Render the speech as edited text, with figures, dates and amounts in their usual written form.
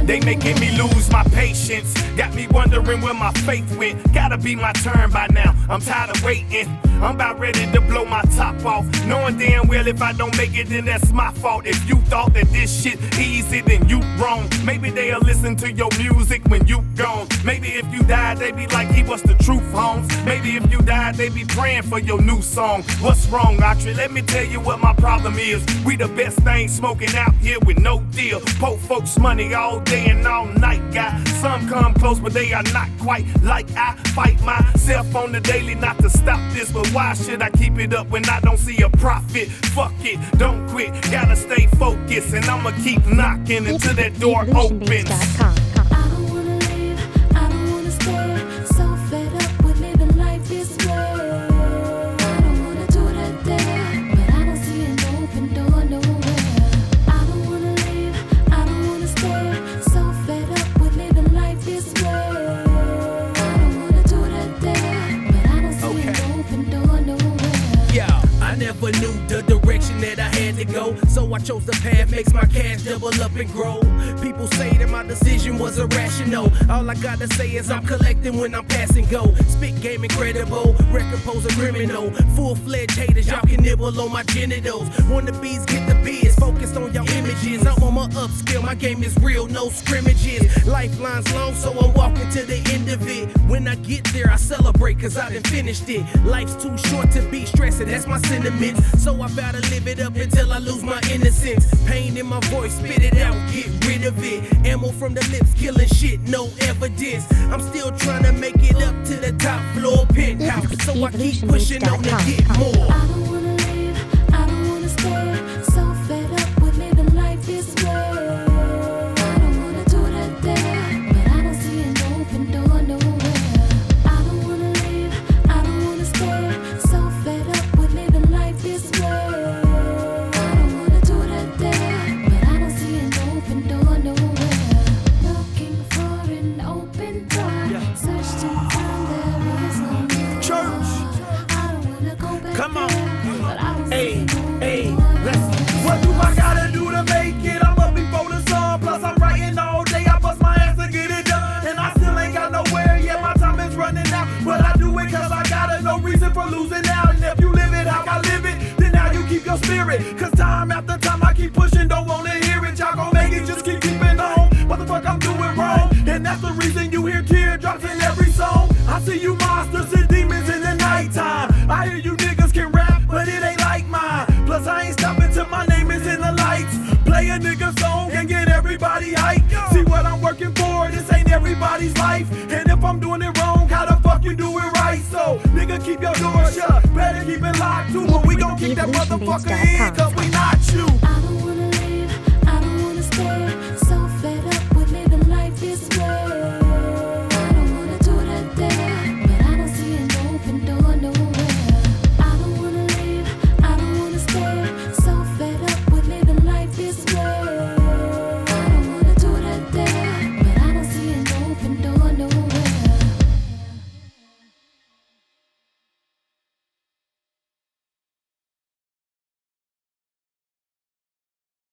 They making me lose my patience. Got me wondering where my faith went. Gotta be my turn by now. I'm tired of waiting. I'm about ready to blow my top off. Knowing damn well if I don't make it, then that's my fault. If you thought that this shit easy, then you wrong. Maybe they'll listen to your music when you gone. Maybe if you died, they be like he was the truth, Holmes. Maybe if you died, they be praying for your new song. What's wrong, Autry? Let me tell you what my problem is. We the best thing smoking out here with no deal. Po folks money all day and all night, guy. Some come close, but they are not quite like I fight myself on the daily not to stop this. But why should I keep it up when I don't see a profit? Fuck it, don't quit, gotta stay focused. And I'ma keep knocking until that door opens. Never knew the direction that I had to go, so I chose the path, makes my cash double up and grow. People say that my decision was irrational. All I gotta say is I'm collecting when I'm passing go. Spit game incredible, record pose a criminal. Full-fledged haters, y'all can nibble on my genitals. Wannabes get the biz, focused on y'all images. I'm on my upskill, my game is real, no scrimmages. Lifeline's long, so I'm walking to the end of it. When I get there, I celebrate, cause I done finished it. Life's too short to be stressing, that's my sentiments. So I gotta live it up until I lose my innocence. Pain in my voice, spit it out, get rid of it. Ammo from the lips, killing shit, no evidence. I'm still trying to make it up to the top floor penthouse. So I keep pushing on to get more. I don't wanna leave, I don't wanna stay. So fed up with living life this way. I don't wanna do that there, but I don't see an open door nowhere. I don't wanna leave, I don't wanna stay. So fed up with living life this way. I don't wanna do that there, but I don't see an open door nowhere. Looking for an open door, search to find there is no door. Church. I don't wanna go back. Come on. there, but I don't Hey, see no hey, door. listen. What do I gotta do to make it? I'm up before the sun. Plus I'm writing all day. I bust my ass to get it done. And I still ain't got nowhere yet. My time is running out. But I do it cause I got no reason for losing out. And if you live it how I live it, then now you keep your spirit. Cause time after time I keep pushing, don't wanna hear it. Y'all gon' make it, just keep keeping on. What the fuck I'm doing wrong? And that's the reason you hear teardrops in every song. I see you monsters and demons in the nighttime. I hear you niggas can rap, but it ain't like mine. Plus I ain't stopping till my name is in the lights. Play a nigga song and get everybody hyped. See what I'm working for, this ain't everybody's life. And if I'm doing it wrong, how the fuck you do it right? So nigga keep your door shut, better keep it locked too. But we gon' kick that motherfucker in cause we not you.